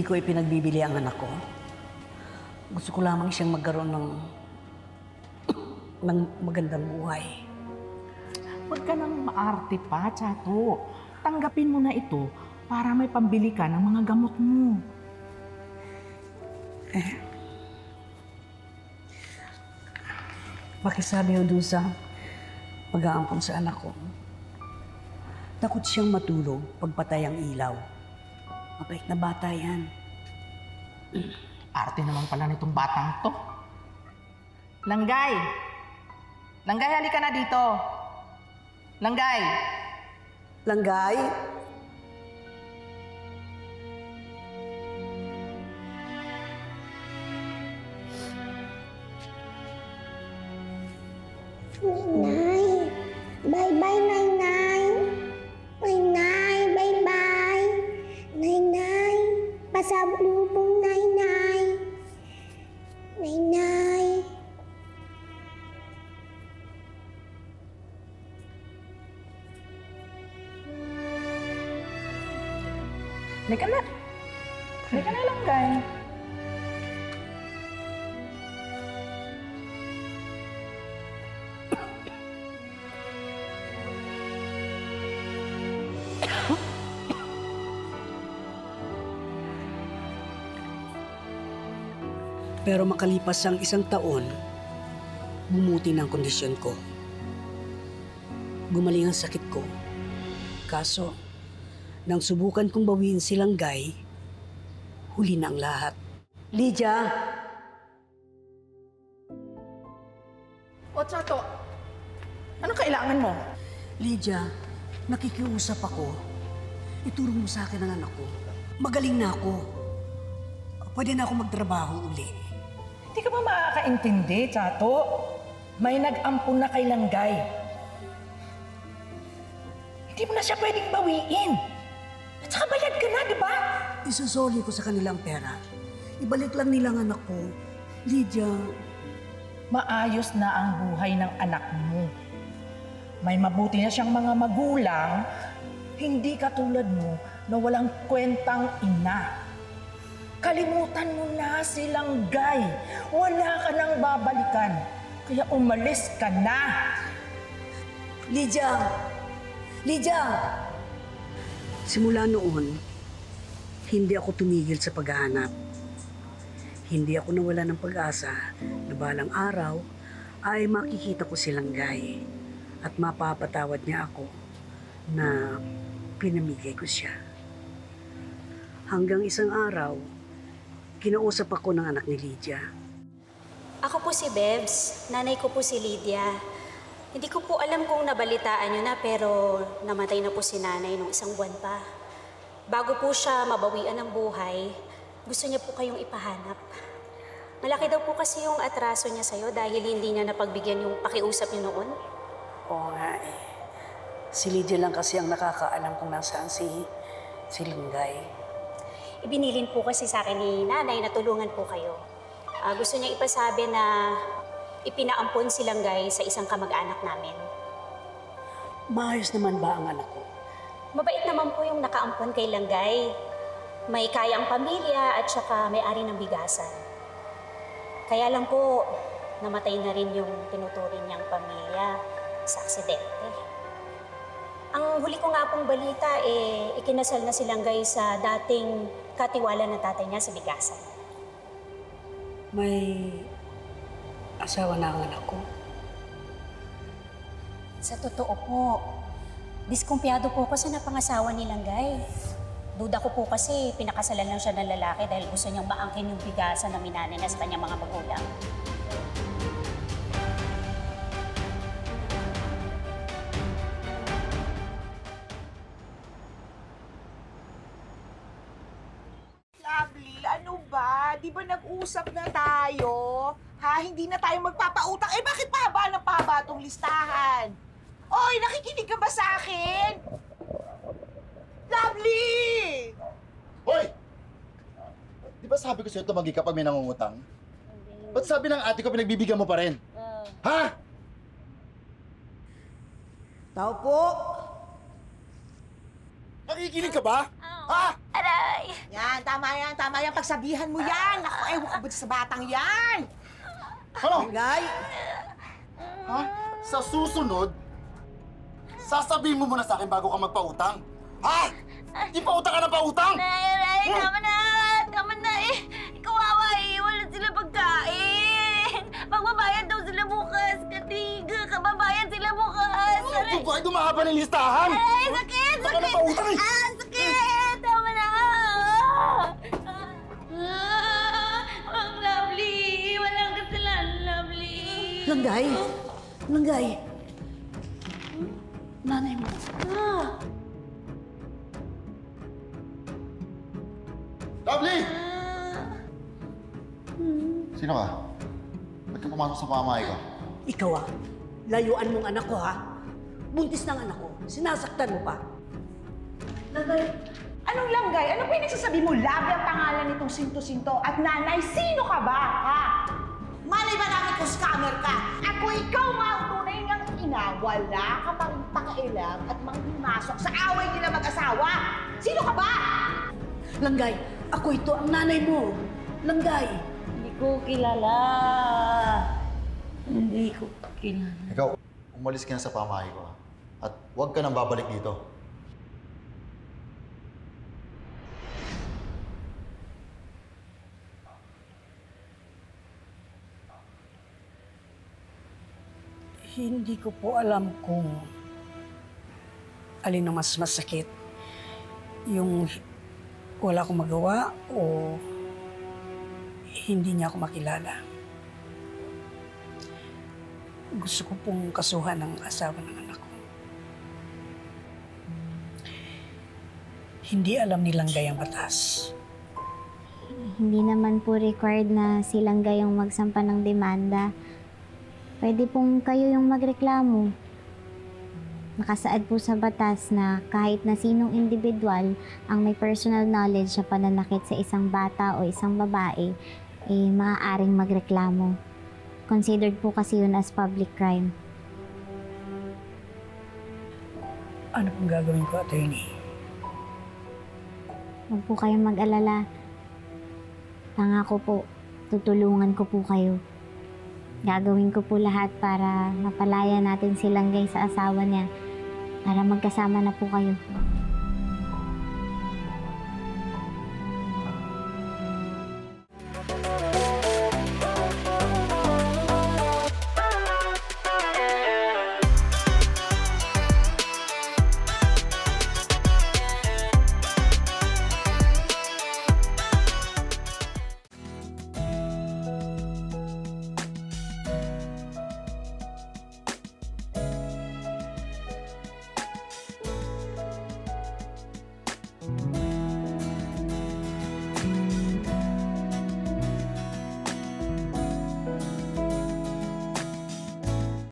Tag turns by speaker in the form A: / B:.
A: Hindi ko ipinagbibili ang anak ko. Gusto ko lamang siyang magkaroon ng magandang buhay.
B: Huwag ka nang maarte pa, Chato. Tanggapin mo na ito para may pambili ka ng mga gamot mo.
A: Pakisabi ho dun sa pag-aampon sa anak ko. Takot siyang matulog pagpatay ang ilaw. Mabait na bata yan.
B: Arte naman pala nitong batang to. Langgay! Langgay, halika na dito. Langgay!
A: Langgay?
C: Nay, bye-bye, Nay-Nay. Nay-Nay, bye-bye. Nay-Nay, pasalubong, Nay-Nay. Nay-Nay.
B: Halika na. Halika na, Langgay.
A: Pero makalipas ang 1 taon, bumuti ng kondisyon ko. Gumaling ang sakit ko. Kaso, nang subukan kong bawiin si Langgay, huli na ang lahat. Lydia!
B: O, Chato, anong kailangan mo?
A: Lydia, nakikiusap ako. Ituro mo sa akin ang anak ko. Magaling na ako. Pwede na ako magtrabaho uli.
B: Hindi ka ba makakaintindi, Chato? May nag-ampun na kay Langgay. Hindi mo na siya pwedeng bawiin. At saka bayad ka na, di ba?
A: Isusoli ko sa kanilang pera. Ibalik lang nila ang anak ko. Lydia.
B: Maayos na ang buhay ng anak mo. May mabuti na siyang mga magulang, hindi katulad mo na walang kwentang ina. Kalimutan mo na si Langgay. Wala ka nang babalikan. Kaya umalis ka na.
A: Lydia! Lydia! Simula noon, hindi ako tumigil sa paghahanap. Hindi ako nawala ng pag-asa na balang araw ay makikita ko si Langgay at mapapatawad niya ako na pinamigay ko siya. Hanggang isang araw, kinausap ako ng anak ni Lydia.
D: Ako po si Bebs, nanay ko po si Lydia. Hindi ko po alam kung nabalitaan niyo na pero namatay na po si nanay nung 1 buwan pa. Bago po siya mabawian ng buhay, gusto niya po kayong ipahanap. Malaki daw po kasi yung atraso niya sa'yo dahil hindi niya napagbigyan yung pakiusap niyo noon.
A: Oo nga eh. Si Lydia lang kasi ang nakakaalam kung nasaan si Langgay.
D: Ibinilin po kasi sa akin ni nanay na tulungan po kayo. Gusto niya ipasabi na ipinaampon si Langgay sa isang kamag-anak namin.
A: Maayos naman ba ang anak ko?
D: Mabait naman po yung nakaampon kay Langgay. May kayang pamilya at saka may-ari ng bigasan. Kaya lang po, namatay na rin yung tinuturing niyang pamilya sa aksidente. Ang huli ko nga pong balita, ikinasal na si Langgay sa dating katiwala ng tatay niya sa bigasan.
A: May asawa na ang anak ko.
D: Sa totoo po, diskumpiyado po ako sa napangasawa ni Langgay. Duda ko po kasi pinakasalan lang siya ng lalaki dahil gusto niyang maangkin yung bigasan na minanay na sa kanyang mga magulang.
E: Lovely, ano ba? Di ba nag-usap na tayo? Ha? Hindi na tayo magpapautang. Bakit pahaba tong listahan? Oy, nakikinig ka ba sa akin? Lovely!
F: Hoy! Di ba sabi ko sa'yo tumagi kapag may nangungutang? Ba't sabi ng ate ko pinagbibigyan mo pa rin? Ha?
A: Tao po!
F: Nakikinig ka ba? Ha?
D: Aray!
E: Yan. Tama yan. Pagsabihan mo yan. Ako, ewan ko ba sa batang yan?
F: Ano?
A: Langgay!
F: Ha? Sa susunod, sasabihin mo muna sa akin bago ka magpautang. Ha? Di pautang ka na pautang!
G: Nay, tama na eh. Kawawa eh, wala sila pagkain. Magbabayad daw sila bukas, Katiga. Kababayad sila bukas.
F: Ano ba? Dumahaba ng listahan!
G: Ay, sakit!
F: Baka na pautang eh!
G: Sakit! Tama na! Ang lovely! Walang kasalanan, lovely!
A: Langgay! Langgay! Nanay mo.
F: Lovely! Sino ka? Ba't ka pumasok sa pamamahay ko?
A: Ikaw layuan mong anak ko Buntis ng anak ko, sinasaktan mo pa. Langgay!
E: Anong langgay? Ano ba yung nagsasabi mo? Labi ang pangalan nitong Sinto-Sinto at nanay, sino ka ba, ha? Malay ba namin kung scammer ka? At kung ikaw nga ang tunay niyang ina, wala ka pa rin pakailam at manghimasok sa away nila mag-asawa. Sino ka ba?
A: Langgay, ako ito ang nanay mo. Langgay!
G: Hindi ko kilala. Hindi ko kilala.
F: Ikaw, umalis ka na sa pamamahay ko. At huwag ka nang babalik dito.
A: Hindi ko po alam kung alin ang mas masakit. Yung wala akong magawa o hindi niya ako makilala. Gusto ko pong kasuhan ng asawa ng anak ko. Hindi alam nilang gayang batas.
C: Hindi naman po required na silang gayong magsampa ng demanda. Pwede pong kayo yung magreklamo. Nakasaad po sa batas na kahit na sinong individual ang may personal knowledge sa pananakit sa isang bata o isang babae, maaaring magreklamo. Considered po kasi yun as public crime.
A: Ano pong gagawin ko, attorney?
C: Huwag po kayong mag-alala. Pangako po, tutulungan ko po kayo. Gagawin ko po lahat para mapalaya natin si Langgay sa asawa niya para magkasama na po kayo.